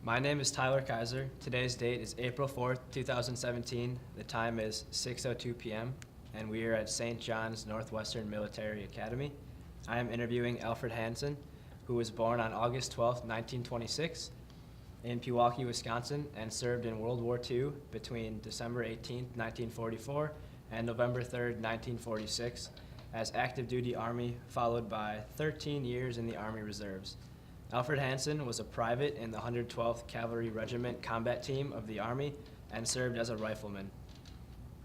My name is Tyler Kaiser. Today's date is April 4th, 2017. The time is 6:02 p.m. and we are at St. John's Northwestern Military Academy. I am interviewing Alfred Hansen, who was born on August 12th, 1926 in Pewaukee, Wisconsin, and served in World War II between December 18th, 1944 and November 3rd, 1946 as active duty Army, followed by 13 years in the Army Reserves. Alfred Hansen was a private in the 112th Cavalry Regiment Combat Team of the Army and served as a rifleman.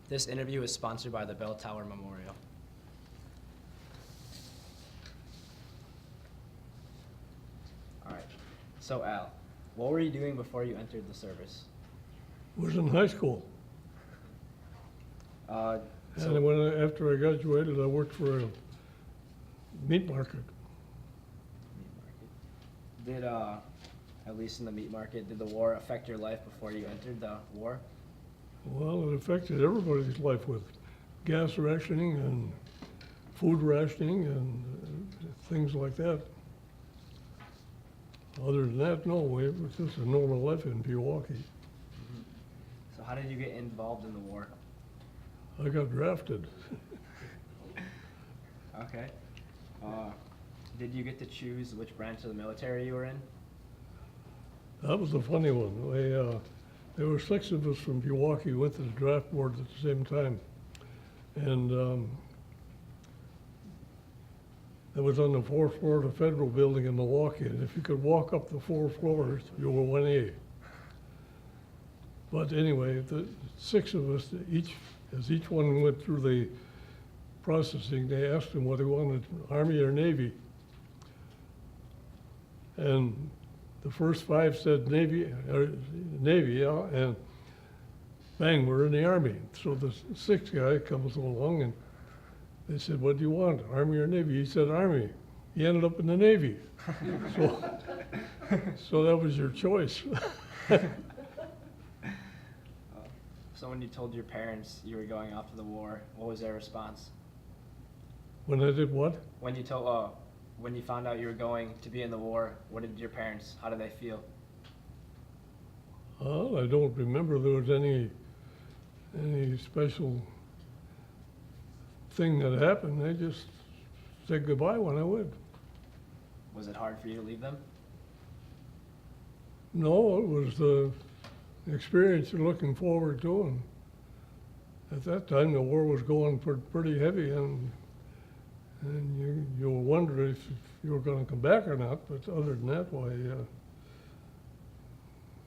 This interview is sponsored by the Bell Tower Memorial. All right, so Al, what were you doing before you entered the service? Was in high school. And after I graduated, I worked for a meat market. Did, at least in the meat market, did the war affect your life before you entered the war? Well, it affected everybody's life with gas rationing and food rationing and things like that. Other than that, no, it was just a normal life in Pewaukee. Mm-hmm. So how did you get involved in the war? I got drafted. Okay. Did you get to choose which branch of the military you were in? That was a funny one. There were 6 of us from Pewaukee who went to the draft board at the same time. And it was on the 4th floor of the Federal Building in Milwaukee. And if you could walk up the 4 floors, you were 1A. But anyway, the 6 of us, as each one went through the processing, they asked him what he wanted, Army or Navy. And the first 5 said Navy, yeah, and bang, we're in the Army. So the 6th guy comes along and they said, what do you want, Army or Navy? He said Army. He ended up in the Navy. So that was your choice. So when you told your parents you were going off to the war, what was their response? When I did what? When you found out you were going to be in the war, what did your parents, how did they feel? I don't remember there was any special thing that happened. They just said goodbye when I went. Was it hard for you to leave them? No, it was the experience you're looking forward to. And at that time, the war was going pretty heavy, and you were wondering if you were going to come back or not. But other than that, why,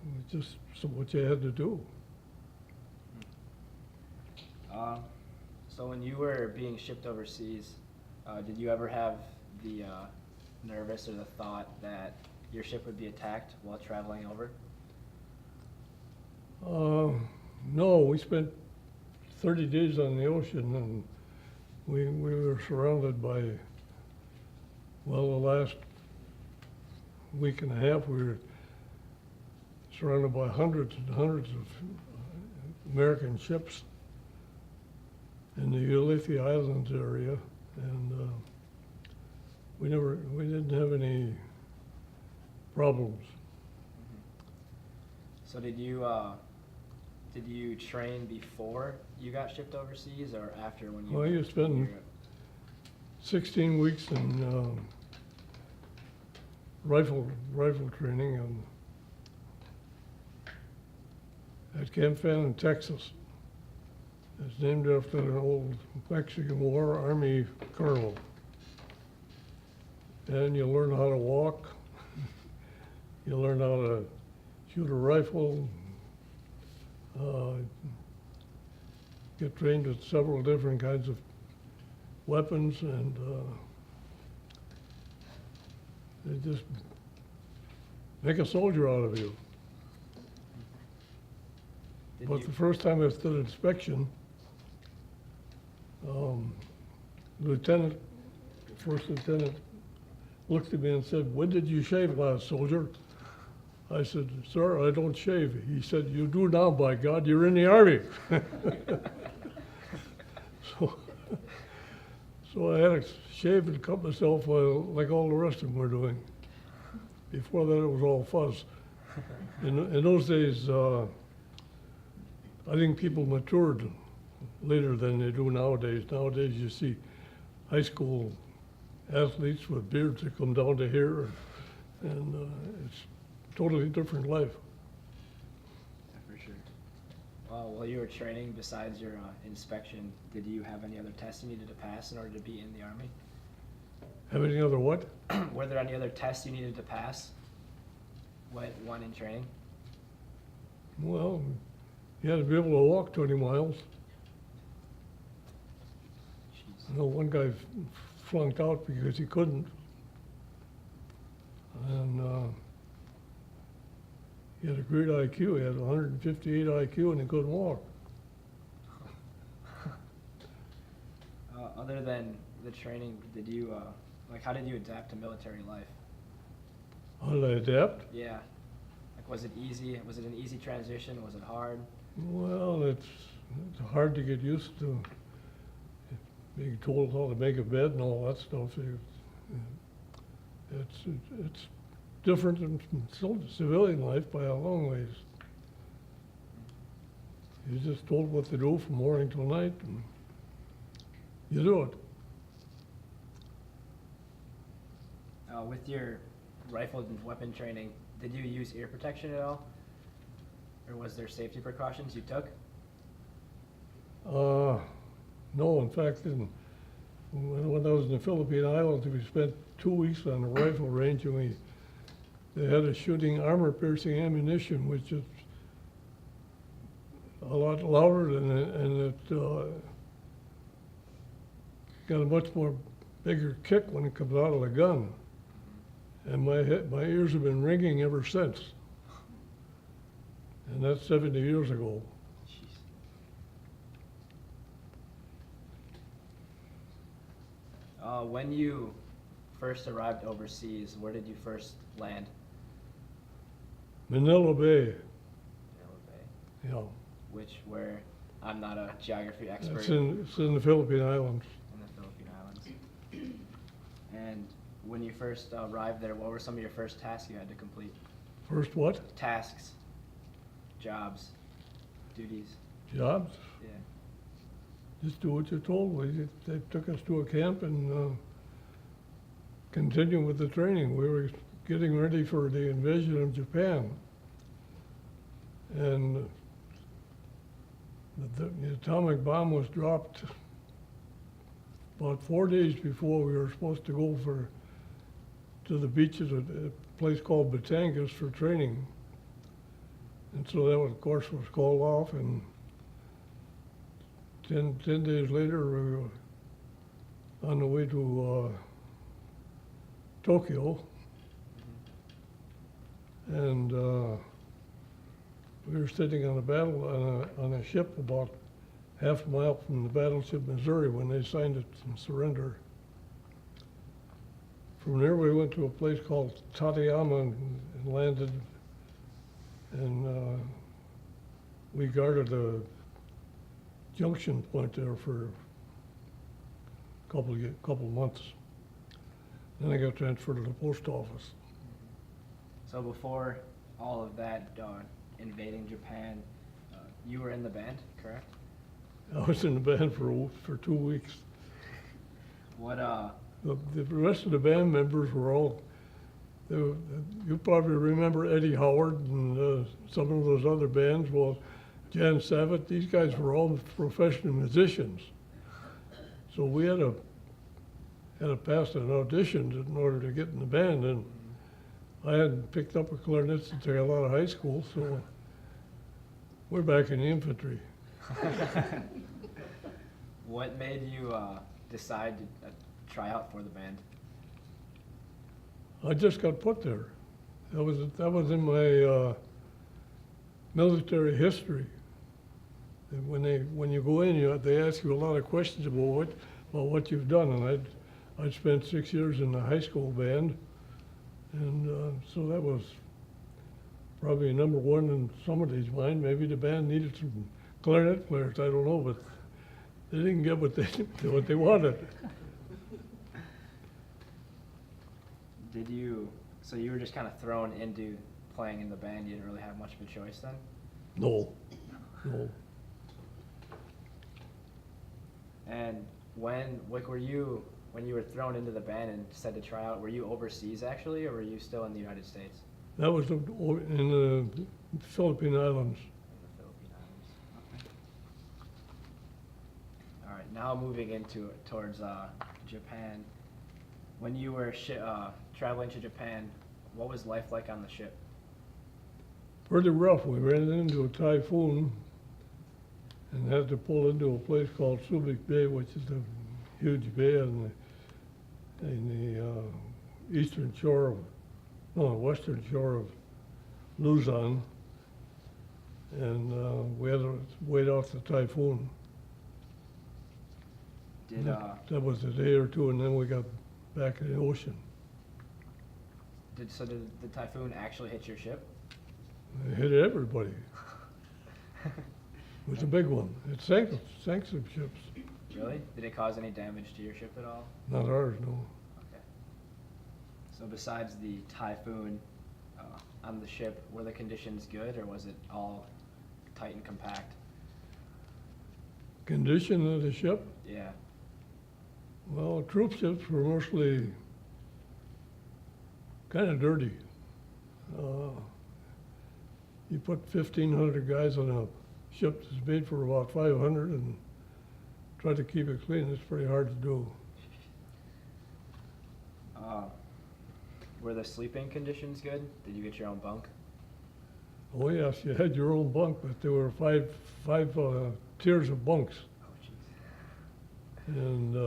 it's just what you had to do. So when you were being shipped overseas, did you ever have the nervous or the thought that your ship would be attacked while traveling over? No, we spent 30 days on the ocean, and we were surrounded by, well, the last week and a half, we were surrounded by hundreds and hundreds of American ships in the Ulithi Islands area, and we didn't have any problems. So did you train before you got shipped overseas or after when you? Well, you spend 16 weeks in rifle training at Camp Fannin, Texas. It's named after an old Mexican War Army colonel. And you learn how to walk. You learn how to shoot a rifle. Get trained with several different kinds of weapons, and they just make a soldier out of you. But the first time I did inspection, first lieutenant looked at me and said, "When did you shave last, soldier?" I said, "Sir, I don't shave." He said, "You do now, by God, you're in the Army." So I had to shave and cut myself like all the rest of them were doing. Before that, it was all fuzz. In those days, I think people matured later than they do nowadays. Nowadays, you see high school athletes with beards that come down to here, and it's totally different life. For sure. Well, while you were training, besides your inspection, did you have any other tests you needed to pass in order to be in the Army? Have any other what? Were there any other tests you needed to pass when in training? Well, you had to be able to walk 20 miles. Jeez. I know one guy flunked out because he couldn't. And he had a great IQ. He had 158 IQ and he couldn't walk. Other than the training, did you, how did you adapt to military life? How did I adapt? Yeah. Like, was it easy? Was it an easy transition? Was it hard? Well, it's hard to get used to being told how to make a bed and all that stuff. It's different than civilian life by a long ways. You're just told what to do from morning till night, and you do it. With your rifle and weapon training, did you use ear protection at all? Or was there safety precautions you took? No, in fact, when I was in the Philippine Islands, we spent 2 weeks on a rifle range, and they had us shooting armor-piercing ammunition, which is a lot louder and it got a much more bigger kick when it comes out of the gun. And my ears have been ringing ever since. And that's 70 years ago. Jeez. When you first arrived overseas, where did you first land? Manila Bay, Manila Bay. yeah. Where I'm not a geography expert. It's in the Philippine Islands. In the Philippine Islands. And when you first arrived there, what were some of your first tasks you had to complete? First what? Tasks, jobs, duties. Jobs? Yeah. Just do what you're told. They took us to a camp and continued with the training. We were getting ready for the invasion of Japan. And the atomic bomb was dropped about 4 days before we were supposed to go to the beaches at a place called Batangas for training. And so that, of course, was called off, and 10 days later, we were on the way to Tokyo. And we were sitting on on a ship about half a mile from the battleship Missouri when they signed it and surrender. From there, we went to a place called Tateyama and landed, and we guarded a junction point there for a couple months. Then I got transferred to the post office. So before all of that, invading Japan, you were in the band, correct? I was in the band for 2 weeks. What, The rest of the band members were all, you probably remember Eddie Howard and some of those other bands. Well, Jan Savitt, these guys were all professional musicians. So we had to pass an audition in order to get in the band, and I hadn't picked up a clarinet since I got out of high school, so we're back in the infantry. What made you decide to try out for the band? I just got put there. That was in my military history. And when you go in, they ask you a lot of questions about what you've done, and I'd spent 6 years in the high school band, and so that was probably number one in somebody's mind. Maybe the band needed some clarinet players, I don't know, but they didn't get what they wanted. So you were just kind of thrown into playing in the band, you didn't really have much of a choice then? No, no. And when you were thrown into the band and said to try out, were you overseas actually, or were you still in the United States? That was in the Philippine Islands. In the Philippine Islands. Okay. All right, now moving towards Japan. When you were traveling to Japan, what was life like on the ship? Pretty rough. We ran into a typhoon and had to pull into a place called Subic Bay, which is a huge bay in the western shore of Luzon. And we had to wait off the typhoon. That was a day or two, and then we got back in the ocean. Did the typhoon actually hit your ship? It hit everybody. It was a big one. It sank some ships. Really? Did it cause any damage to your ship at all? Not ours, no. Okay. So besides the typhoon on the ship, were the conditions good, or was it all tight and compact? Condition of the ship? Yeah. Well, troop ships were mostly kind of dirty. You put 1,500 guys on a ship that's made for about 500 and try to keep it clean. It's pretty hard to do. Were the sleeping conditions good? Did you get your own bunk? Oh yes, you had your own bunk, but there were five tiers of bunks. Oh, jeez. And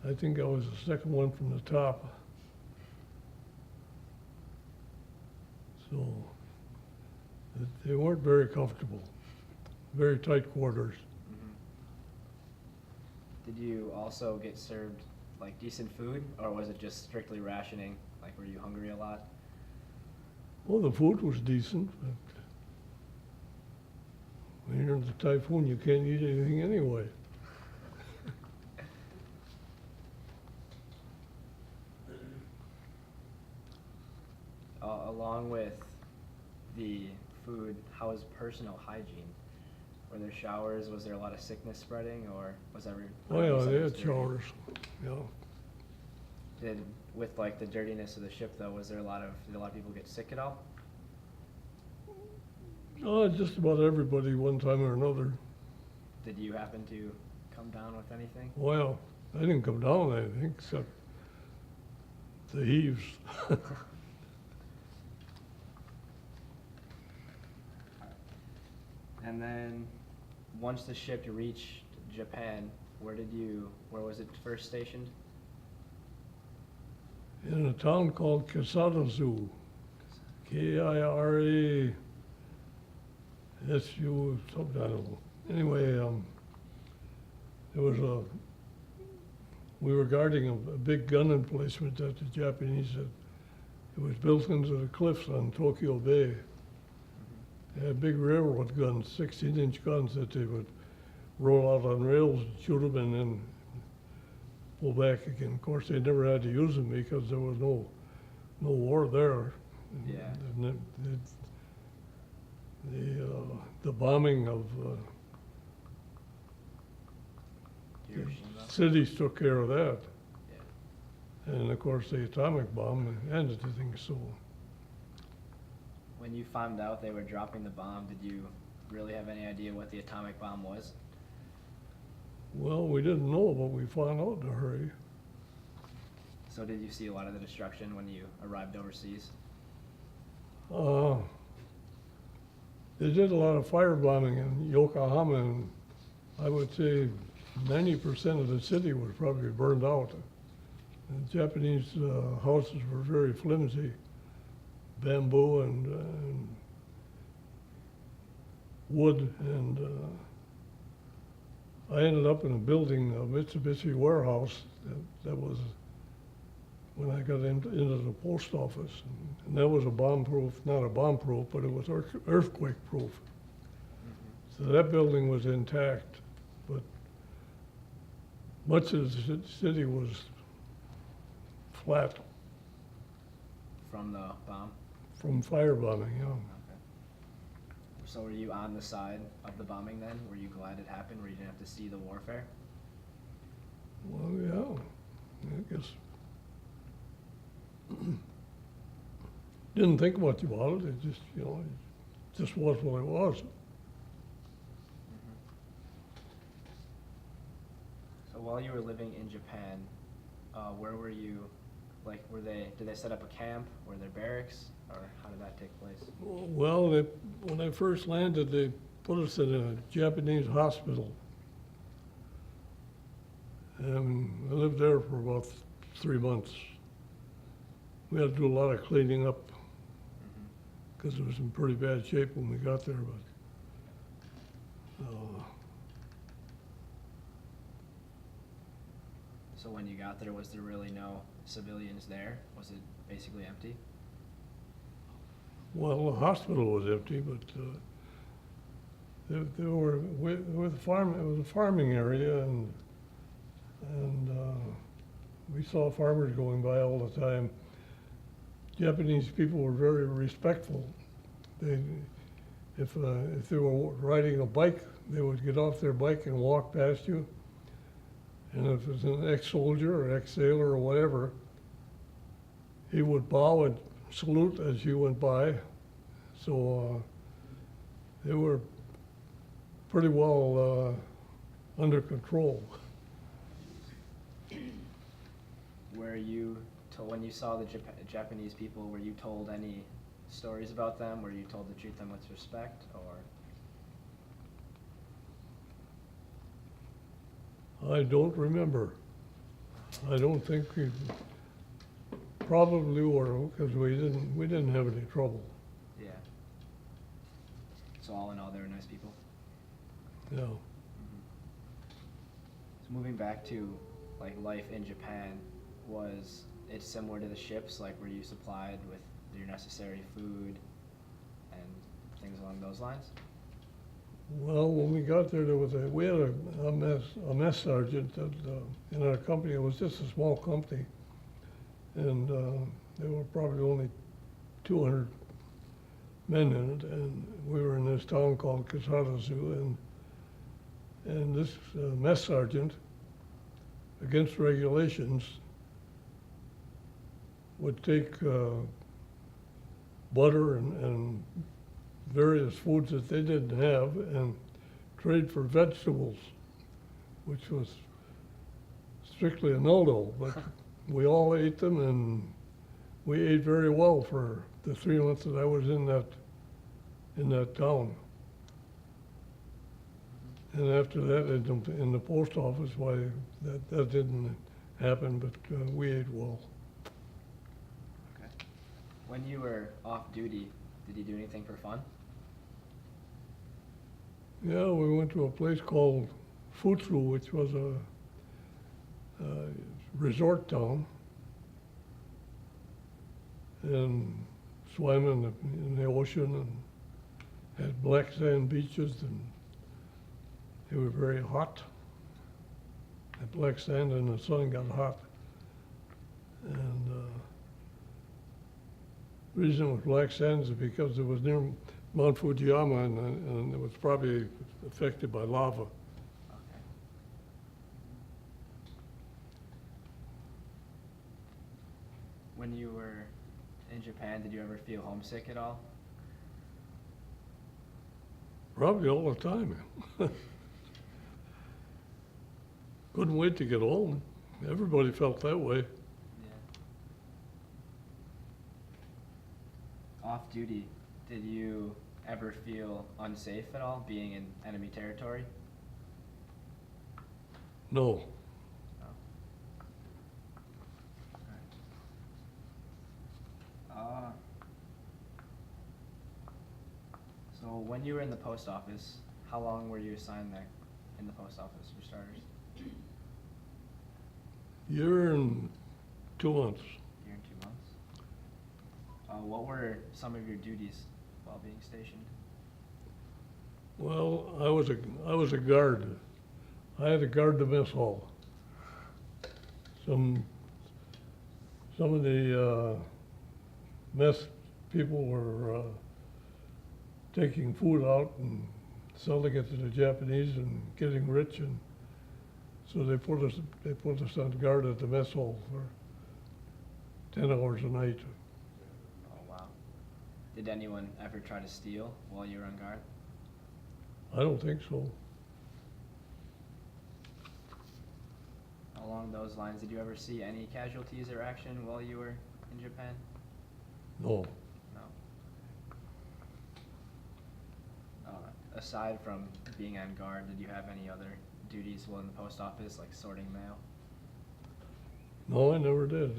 I think I was the second one from the top. So they weren't very comfortable, very tight quarters. Did you also get served like decent food, or was it just strictly rationing? Like, were you hungry a lot? Well, the food was decent, but when you're in the typhoon, you can't eat anything anyway. Along with the food, how was personal hygiene? Were there showers? Was there a lot of sickness spreading, or was Oh yeah, they had dirty? showers, yeah. With like the dirtiness of the ship though, did a lot of people get sick at all? Just about everybody one time or another. Did you happen to come down with anything? Well, I didn't come down with anything except the heaves. And then, once the ship reached Japan, where was it first stationed? In a town called Kisarazu, K-I-R-A-S-U, something, I don't know. Anyway, we were guarding a big gun emplacement that the Japanese had. It was built into the cliffs on Tokyo Bay. They had big railroad guns, 16-inch guns that they would roll out on rails, shoot them, and then pull back again. Of course, they never had to use them because there was no war there. Yeah. And the bombing of Hiroshima. cities took care of that. Yeah. And of course, the atomic bomb ended the thing. So When you found out they were dropping the bomb, did you really have any idea what the atomic bomb was? well, we didn't know, but we found out in a hurry. So did you see a lot of the destruction when you arrived overseas? They did a lot of firebombing in Yokohama, and I would say 90% of the city was probably burned out. The Japanese houses were very flimsy, bamboo and wood, and I ended up in a building, a Mitsubishi warehouse, that was when I got into the post office. And that was a bomb-proof, not a bomb-proof, but it was earthquake-proof. So that building was intact, but much of the city was flat. from the bomb? from firebombing, yeah. Okay. So were you on the side of the bombing then? Were you glad it happened, where you didn't have to see the warfare? Well, yeah, I guess. Didn't think much about it, it just, you know, it just was what it was. So while you were living in Japan, where were you, like, did they set up a camp? Were there barracks? Or how did that take place? Well, when I first landed, they put us in a Japanese hospital. And I lived there for about 3 months. We had to do a lot of cleaning up because it was in pretty bad shape when we got there, but So when you got there, was there really no civilians there? Was it basically empty? well, the hospital was empty, but there were with farm. It was a farming area, and we saw farmers going by all the time. Japanese people were very respectful. If they were riding a bike, they would get off their bike and walk past you. And if it was an ex-soldier or ex-sailor or whatever, he would bow and salute as you went by. So they were pretty well under control. Were you told, when you saw the Japanese people, were you told any stories about them? Were you told to treat them with respect, or? I don't remember. I don't think we probably were, because we didn't have any trouble. Yeah. So all in all, they were nice people? Yeah. So moving back to like life in Japan, was it similar to the ships? Like, were you supplied with your necessary food and things along those lines? Well, when we got there, we had a mess sergeant in our company. It was just a small company, and there were probably only 200 men in it, and we were in this town called Kasarazu, and this mess sergeant, against regulations, would take butter and various foods that they didn't have and trade for vegetables, which was strictly a no-no, but we all ate them, and we ate very well for the 3 months that I was in that town. And after that, in the post office, why that didn't happen, but we ate well. Okay. When you were off duty, did you do anything for fun? Yeah, we went to a place called Futsu, which was a resort town, and swam in the ocean and had black sand beaches, and they were very hot. The black sand and the sun got hot. And the reason it was black sand is because it was near Mount Fujiyama, and it was probably affected by lava. Okay. When you were in Japan, did you ever feel homesick at all? Probably all the time. Couldn't wait to get home. Everybody felt that way. Yeah. Off duty, did you ever feel unsafe at all being in enemy territory? No. No. So when you were in the post office, how long were you assigned there in the post office, for starters? Year and 2 months. Year and 2 months. What were some of your duties while being stationed? Well, I was a guard. I had to guard the mess hall. Some of the mess people were taking food out and selling it to the Japanese and getting rich, and so they put us on guard at the mess hall for 10 hours a night. Oh, wow. Did anyone ever try to steal while you were on guard? I don't think so. Along those lines, did you ever see any casualties or action while you were in Japan? No. No. Aside from being on guard, did you have any other duties while in the post office, like sorting mail? No, I never did.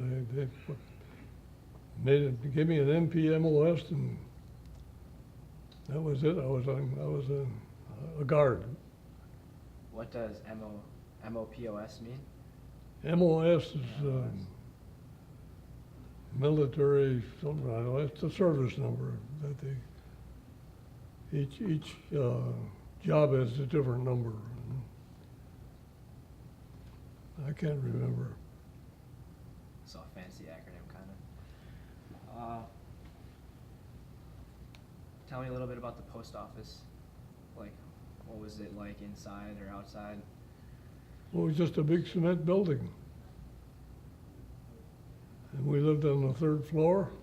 They gave me an MPMOS, and that was it. I was a guard. What does MOPOS mean? MOS is military, something, I don't know, it's a service number that each job has a different number. I can't remember. It's a fancy acronym, kind of. Tell me a little bit about the post office. Like, what was it like inside or outside? Well, it was just a big cement building. And we lived on the 3rd floor.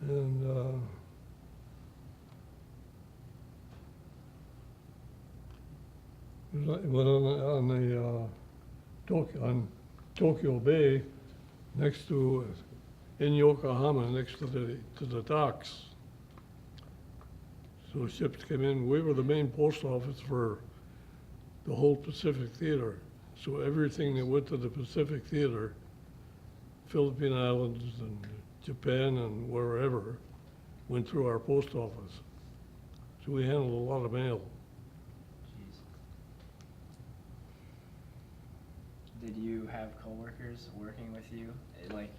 And it was on Tokyo Bay, next to, in Yokohama, next to the docks. So ships came in. We were the main post office for the whole Pacific Theater. So everything that went to the Pacific Theater, Philippine Islands and Japan and wherever, went through our post office. So we handled a lot of mail. Jeez. Did you have coworkers working with you, like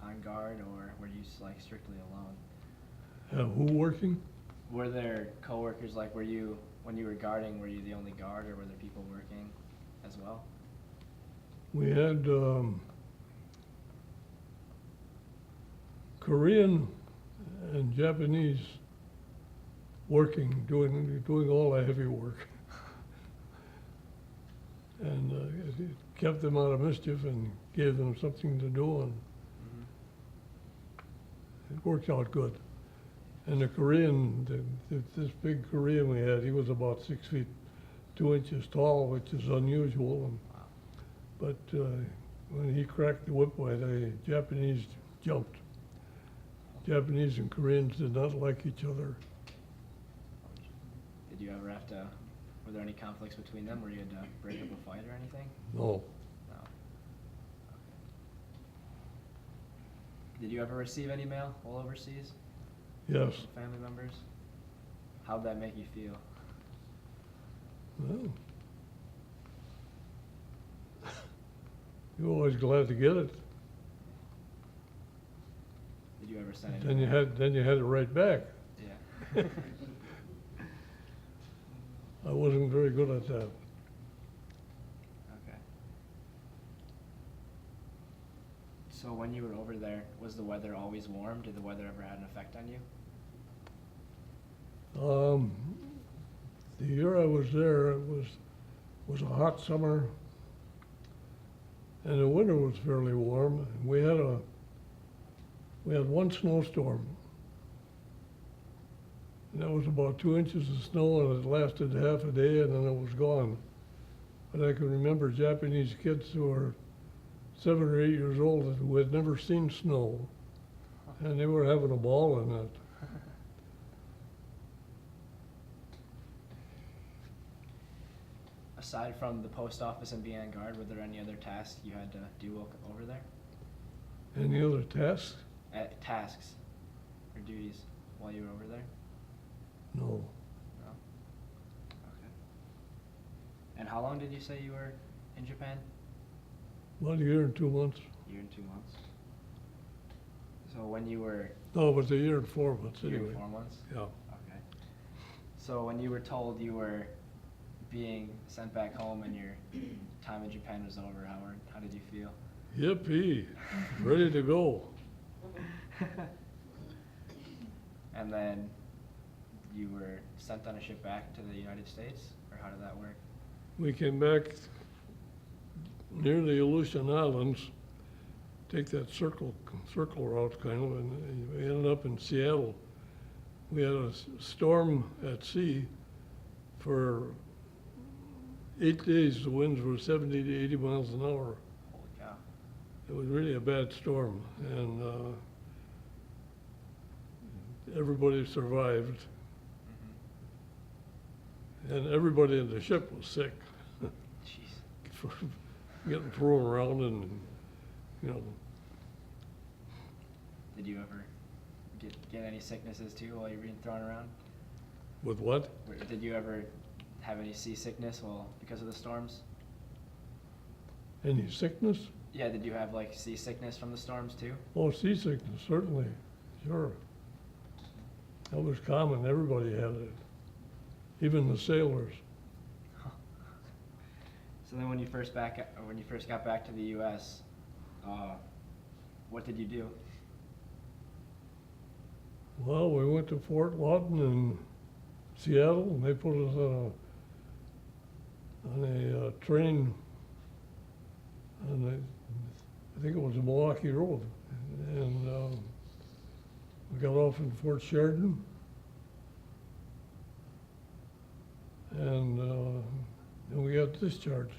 on guard, or were you like strictly alone? Who working? Were there coworkers, like when you were guarding, were you the only guard, or were there people working as well? We had Korean and Japanese working, doing all the heavy work. And it kept them out of mischief and gave them something to do, and it worked out good. And the Korean, this big Korean we had, he was about 6 feet 2 inches tall, which is unusual. And, but when he cracked the whip, the Japanese jumped. Japanese and Koreans did not like each other. Did you ever have to, were there any conflicts between them where you had to break up a fight or anything? No. No. Okay. Did you ever receive any mail while overseas? Yes. From family members? How'd that make you feel? Well, you're always glad to get it. Did you ever send it? Then you had it right back. Yeah. I wasn't very good at that. Okay. So when you were over there, was the weather always warm? Did the weather ever have an effect on you? The year I was there, it was a hot summer, and the winter was fairly warm. We had one snowstorm, and that was about 2 inches of snow, and it lasted half a day, and then it was gone. But I can remember Japanese kids who were 7 or 8 years old who had never seen snow, and they were having a ball in it. Aside from the post office and being on guard, were there any other tasks you had to do over there? Any other tasks? Tasks or duties while you were over there? No. No? Okay. And how long did you say you were in Japan? About a year and 2 months. Year and 2 months. So when you were... No, it was a year and 4 months Year anyway. and 4 months? Yeah. Okay. So when you were told you were being sent back home and your time in Japan was over, how did you feel? Yippee, ready to go. And then you were sent on a ship back to the United States, or how did that work? We came back near the Aleutian Islands, take that circle route kind of, and we ended up in Seattle. We had a storm at sea for 8 days. The winds were 70 to 80 miles an hour. Holy cow. It was really a bad storm, and everybody survived, and everybody in the ship was sick. Jeez. For getting thrown around and, you know. Did you ever get any sicknesses too while you were being thrown around? With what? Did you ever have any seasickness because of the storms? Any sickness? Yeah, did you have like seasickness from the storms too? Oh, seasickness, certainly, sure. That was common, everybody had it, even the sailors. So then when you first got back to the U.S., what did you do? Well, we went to Fort Lawton in Seattle, and they put us on a train, I think it was the Milwaukee Road, and we got off in Fort Sheridan, and then we got discharged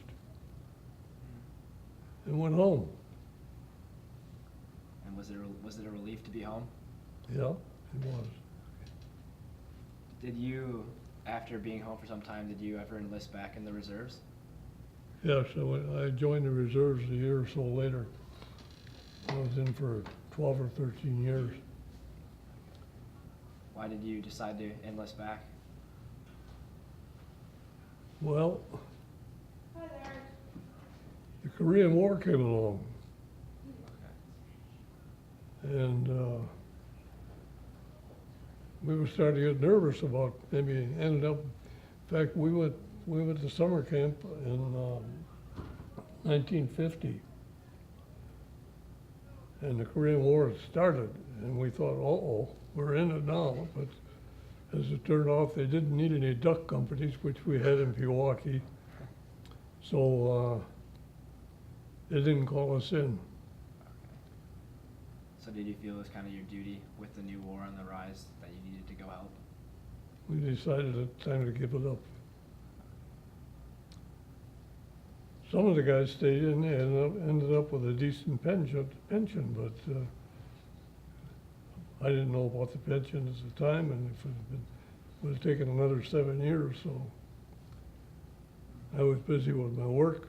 and went home. And was it a relief to be home? Yeah, it was. Did you, after being home for some time, did you ever enlist back in the reserves? Yes, I joined the reserves a year or so later. I was in for 12 or 13 years. Why did you decide to enlist back? Well, the Korean War came along, and we were starting to get nervous about maybe ending up. In fact, we went to summer camp in 1950, and the Korean War had started, and we thought, uh-oh, we're in it now. But as it turned out, they didn't need any duck companies, which we had in Pewaukee, so they didn't call us in. So did you feel it was kind of your duty with the new war on the rise that you needed to go help? We decided it's time to give it up. Some of the guys stayed in, they ended up with a decent pension, but I didn't know about the pension at the time, and if it would have taken another 7 years, so I was busy with my work,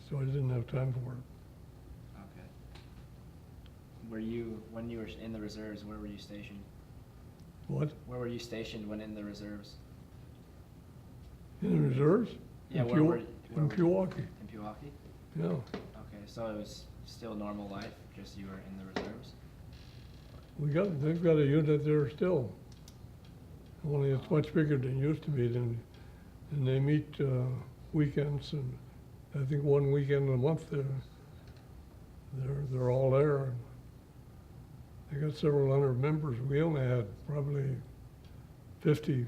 so I didn't have time for it. Okay. When you were in the reserves, where were you stationed? What? Where were you stationed when in the reserves? In the reserves? Yeah, In where Pewaukee. In Pewaukee? Yeah. Okay, so it was still normal life, just you were in the reserves? They've got a unit there still. Only it's much bigger than it used to be. And they meet weekends, and I think one weekend a month they're all there. And they got several hundred members. We only had probably 50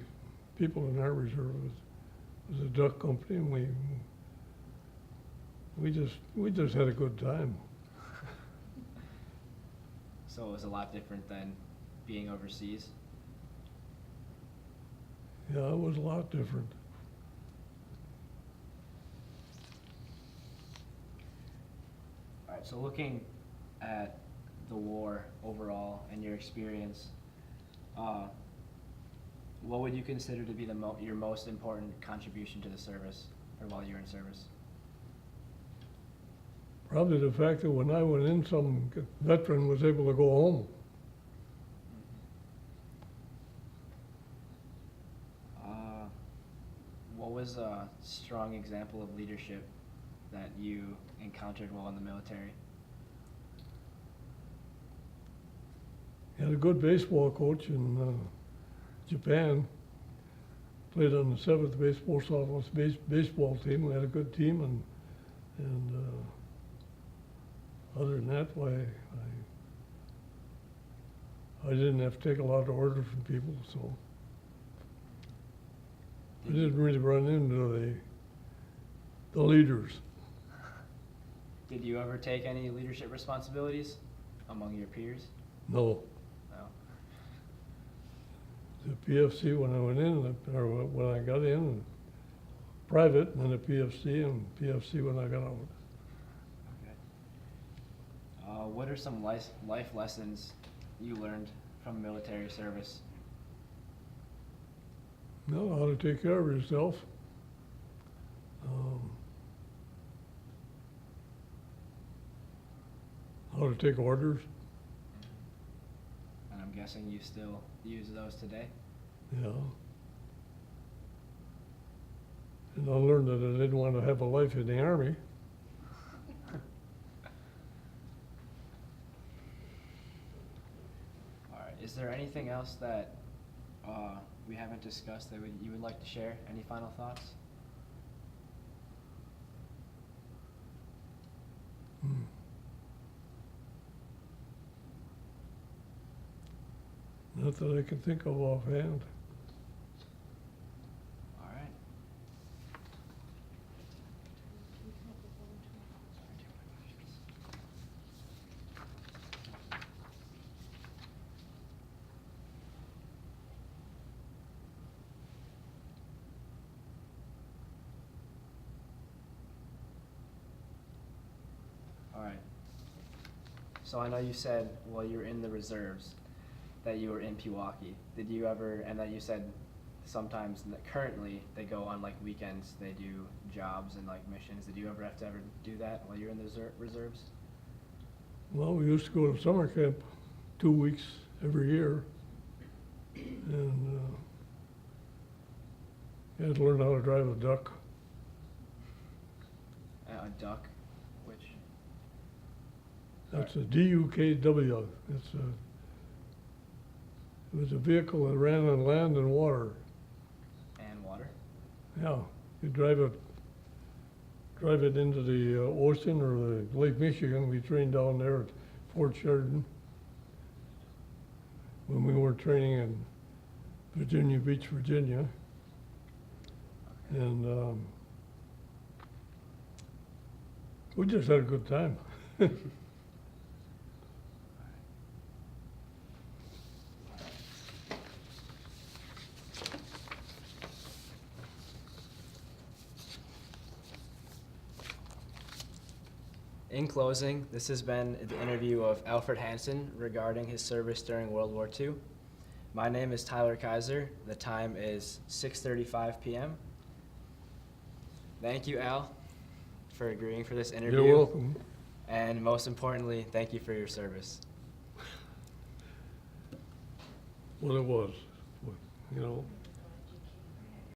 people in our reserve. It was a duck company, and we just had a good time. So it was a lot different than being overseas? Yeah, it was a lot different. All right, so looking at the war overall and your experience, what would you consider to be your most important contribution to the service, or while you were in service? Probably the fact that when I went in, some veteran was able to go home. What was a strong example of leadership that you encountered while in the military? Had a good baseball coach in Japan. Played on the 7th Baseball Southwest baseball team. We had a good team, and other than that, I didn't have to take a lot of orders from people, so I didn't really run into the leaders. Did you ever take any leadership responsibilities among your peers? No. No. The PFC when I went in, or when I got in, private, and then the PFC, and PFC when I got out. Okay. What are some life lessons you learned from military service? Know how to take care of yourself. How to take orders. And I'm guessing you still use those today? Yeah. And I learned that I didn't want to have a life in the Army. All right. Is there anything else that we haven't discussed that you would like to share? Any final thoughts? Hmm. Not that I can think of offhand. All right. All right. So I know you said while you were in the reserves that you were in Pewaukee. Did you ever, and that you said sometimes currently they go on like weekends, they do jobs and like missions. Did you ever have to ever do that while you were in the reserves? Well, we used to go to summer camp 2 weeks every year. And you had to learn how to drive a duck. A duck, which? That's a DUKW. It was a vehicle that ran on land and water. And water? Yeah, you drive it into the ocean or the Lake Michigan. We trained down there at Fort Sheridan when we were training in Virginia Beach, Virginia. Okay. And we just had a good time. In closing, this has been the interview of Alfred Hansen regarding his service during World War II. My name is Tyler Kaiser. The time is 6:35 p.m. Thank you, Al, for agreeing for this interview. You're welcome. And most importantly, thank you for your service. Well, it was, you know.